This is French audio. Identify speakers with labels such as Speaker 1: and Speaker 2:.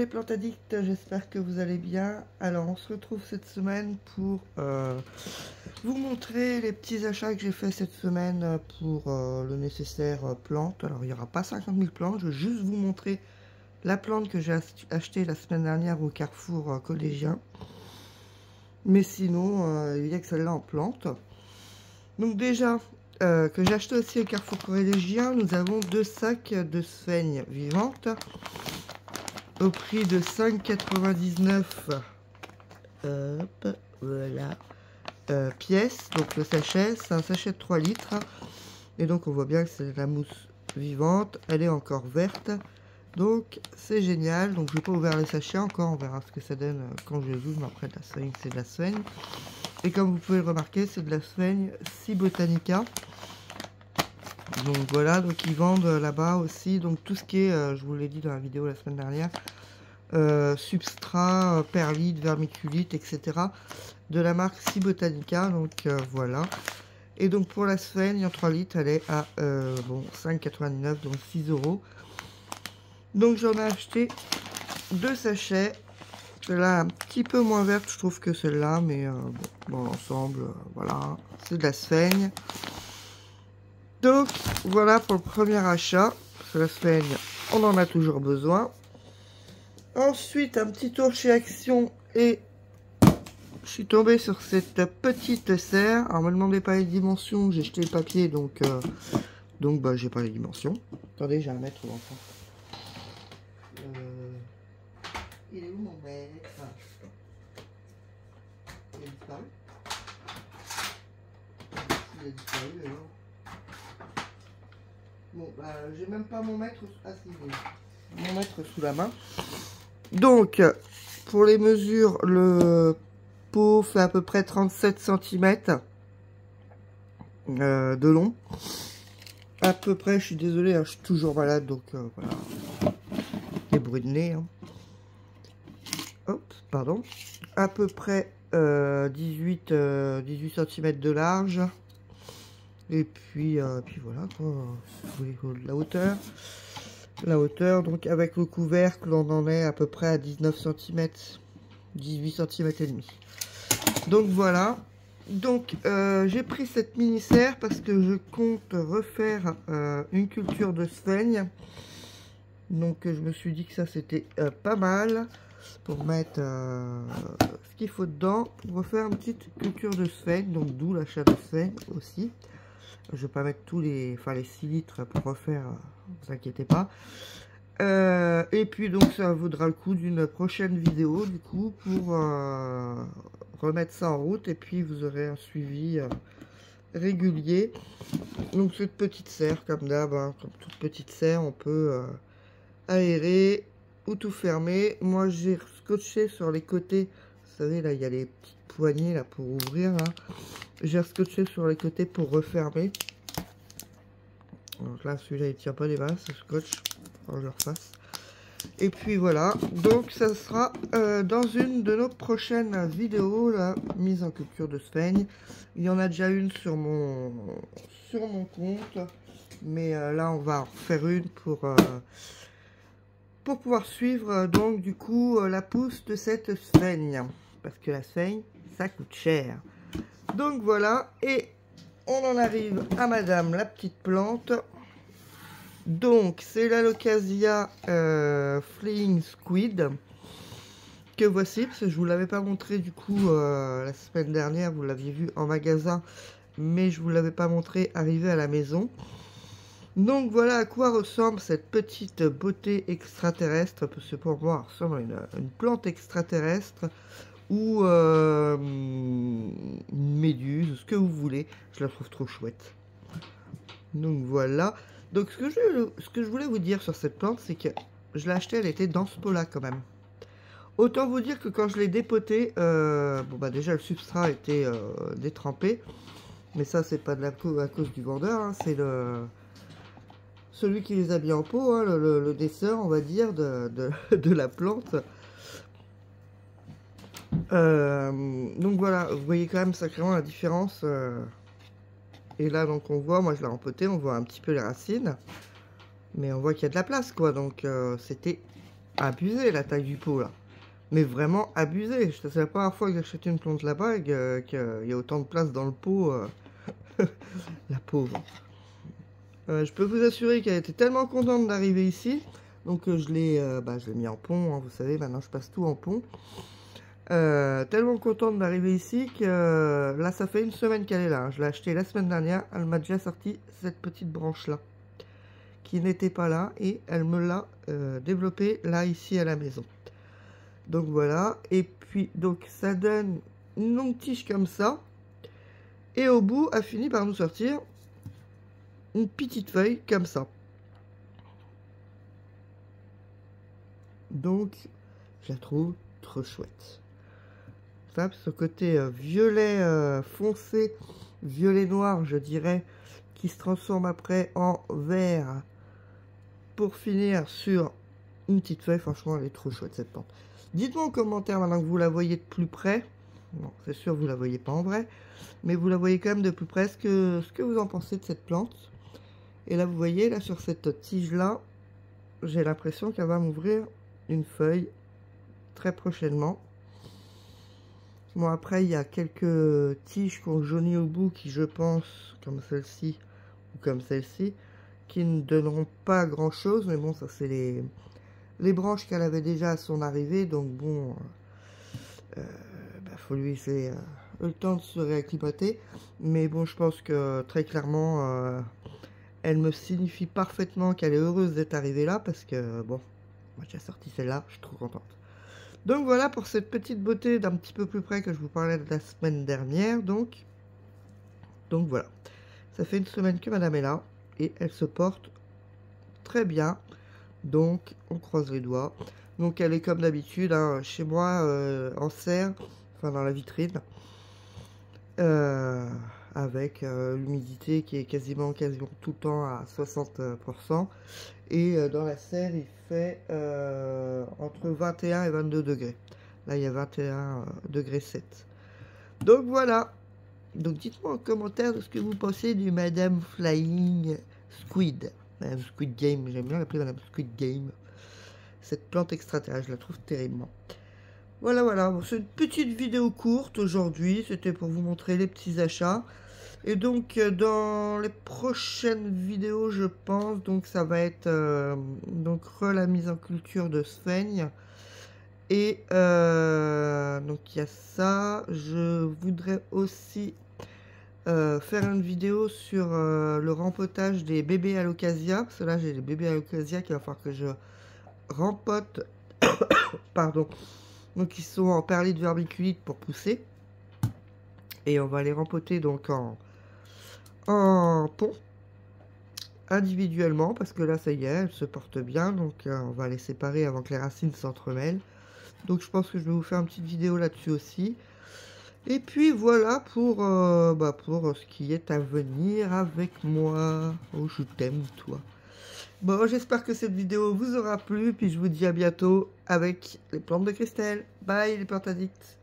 Speaker 1: les plantes addicts, j'espère que vous allez bien. Alors on se retrouve cette semaine pour vous montrer les petits achats que j'ai fait cette semaine pour le nécessaire plante. Alors il n'y aura pas 50 000 plantes, je vais juste vous montrer la plante que j'ai achetée la semaine dernière au Carrefour collégien. Mais sinon, il n'y a que celle-là en plante. Donc déjà, que j'ai acheté aussi au Carrefour collégien, nous avons 2 sacs de sphènes vivantes au prix de 5,99 voilà, pièces. Donc le sachet, c'est un sachet de 3 litres. Et donc on voit bien que c'est de la mousse vivante. Elle est encore verte. Donc c'est génial. Donc je n'ai pas ouvert les sachets encore. On verra ce que ça donne quand je les ouvre. Mais après de la sphène, c'est de la sphène. Et comme vous pouvez le remarquer, c'est de la sphène Cybotanica. Donc voilà, donc ils vendent là-bas aussi donc tout ce qui est, je vous l'ai dit dans la vidéo la semaine dernière, substrat, perlite, vermiculite, etc. de la marque Cybotanica. Donc voilà. Et donc pour la sphène en 3 litres, elle est à 5,99, donc 6 €. Donc j'en ai acheté 2 sachets. Celle-là un petit peu moins verte, je trouve, que celle-là, mais bon, dans l'ensemble, voilà, c'est de la sphène. Donc voilà pour le premier achat. La sphène, on en a toujours besoin. Ensuite, un petit tour chez Action et je suis tombée sur cette petite serre. Alors, ne me demandez pas les dimensions, j'ai jeté le papier, donc bah, j'ai pas les dimensions. Attendez, j'ai un mètre d'enfant. Il est où mon mètre? Il a disparu. Il a disparu alors. Bon, bah, j'ai même pas mon mètre. Ah, si, mon mètre sous la main. Donc, pour les mesures, le pot fait à peu près 37 cm de long. À peu près, je suis désolée, hein, je suis toujours malade, donc voilà. Les bruits de nez. Hein. Hop, pardon. À peu près 18 cm de large. Et puis voilà, quoi. La hauteur. La hauteur, donc avec le couvercle, on en est à peu près à 19 cm. 18 cm et demi. Donc voilà. Donc j'ai pris cette mini serre parce que je compte refaire une culture de sphène. Donc je me suis dit que ça c'était pas mal pour mettre ce qu'il faut dedans pour refaire une petite culture de sphène. Donc d'où l'achat de sphène aussi. Je vais pas mettre tous les 6 litres pour refaire, ne vous inquiétez pas. Et puis donc ça vaudra le coup d'une prochaine vidéo du coup pour remettre ça en route, et puis vous aurez un suivi régulier. Donc cette petite serre comme d'hab, hein, comme toute petite serre, on peut aérer ou tout fermer. Moi j'ai scotché sur les côtés, vous savez là il y a les petites poignées là pour ouvrir là. J'ai scotché sur les côtés pour refermer. Donc là celui-là il tient pas des masses, ce scotch. Je le refasse. Et puis voilà, donc ça sera dans une de nos prochaines vidéos, la mise en culture de sphène. Il y en a déjà une sur mon compte, mais là on va en faire une pour pouvoir suivre donc du coup la pousse de cette sphène, parce que la sphène ça coûte cher. Donc voilà, et on en arrive à madame la petite plante. Donc c'est la Locasia Flying Squid que voici, parce que je vous l'avais pas montré du coup la semaine dernière, vous l'aviez vu en magasin, mais je vous l'avais pas montré arrivé à la maison. Donc voilà à quoi ressemble cette petite beauté extraterrestre, parce que pour moi elle ressemble à une plante extraterrestre ou une méduse, ce que vous voulez. Je la trouve trop chouette. Donc voilà. Donc ce que je voulais vous dire sur cette plante, c'est que je l'ai achetée, elle était dans ce pot là quand même. Autant vous dire que quand je l'ai dépotée, bon bah déjà le substrat était détrempé, mais ça c'est pas de à cause du vendeur, hein, c'est celui qui les a mis en pot, hein, le dessert on va dire de la plante. Donc voilà, vous voyez quand même sacrément la différence. Et là donc on voit, moi je l'ai empoté, on voit un petit peu les racines, mais on voit qu'il y a de la place quoi, donc c'était abusé la taille du pot là. Mais vraiment abusé. C'est la première fois que j'achète une plante là-bas et qu'il y a autant de place dans le pot. La pauvre. Je peux vous assurer qu'elle était tellement contente d'arriver ici. Donc je l'ai mis en pont, hein, vous savez, maintenant je passe tout en pont. Tellement contente d'arriver ici que là ça fait une semaine qu'elle est là. Je l'ai achetée la semaine dernière, elle m'a déjà sorti cette petite branche là. Qui n'était pas là et elle me l'a développée là ici à la maison. Donc voilà, et puis donc ça donne une longue tige comme ça. Et au bout, a fini par nous sortir une petite feuille comme ça. Donc, je la trouve trop chouette. Ça, ce côté violet foncé, violet noir, je dirais, qui se transforme après en vert pour finir sur une petite feuille. Franchement, elle est trop chouette cette plante. Dites-moi en commentaire maintenant que vous la voyez de plus près. Bon, c'est sûr, vous la voyez pas en vrai, mais vous la voyez quand même de plus près. Ce que vous en pensez de cette plante. Et là, vous voyez, là, sur cette tige-là, j'ai l'impression qu'elle va m'ouvrir une feuille très prochainement. Bon, après, il y a quelques tiges qui ont jauni au bout qui, je pense, comme celle-ci ou comme celle-ci, qui ne donneront pas grand-chose. Mais bon, ça, c'est les branches qu'elle avait déjà à son arrivée. Donc, bon, faut lui laisser le temps de se réacclimater. Mais bon, je pense que, très clairement... elle me signifie parfaitement qu'elle est heureuse d'être arrivée là parce que, bon, moi j'ai sorti celle-là, je suis trop contente. Donc voilà pour cette petite beauté d'un petit peu plus près que je vous parlais de la semaine dernière. Donc voilà, ça fait une semaine que madame est là et elle se porte très bien. Donc on croise les doigts. Donc elle est comme d'habitude, hein, chez moi en serre, enfin dans la vitrine. Avec l'humidité qui est quasiment tout le temps à 60%. Et dans la serre, il fait entre 21 et 22 degrés. Là, il y a 21 degrés 7. Donc voilà. Donc dites-moi en commentaire de ce que vous pensez du Madame Flying Squid. Madame Squid Game, j'aime bien l'appeler Madame Squid Game. Cette plante extraterrestre, je la trouve terriblement. Voilà, voilà, bon, c'est une petite vidéo courte aujourd'hui, c'était pour vous montrer les petits achats. Et donc, dans les prochaines vidéos, je pense, donc ça va être donc la mise en culture de Sphaigne. Et donc, il y a ça. Je voudrais aussi faire une vidéo sur le rempotage des bébés alocasia. Parce que là, j'ai les bébés alocasia qu'il va falloir que je rempote. Pardon. Donc ils sont en perlite vermiculite pour pousser. Et on va les rempoter donc en pont. Individuellement. Parce que là ça y est, elles se portent bien. Donc on va les séparer avant que les racines s'entremêlent. Donc je pense que je vais vous faire une petite vidéo là-dessus aussi. Et puis voilà pour ce qui est à venir avec moi. Oh je t'aime toi. Bon, j'espère que cette vidéo vous aura plu, puis je vous dis à bientôt avec les plantes de Christelle. Bye les plantes addicts.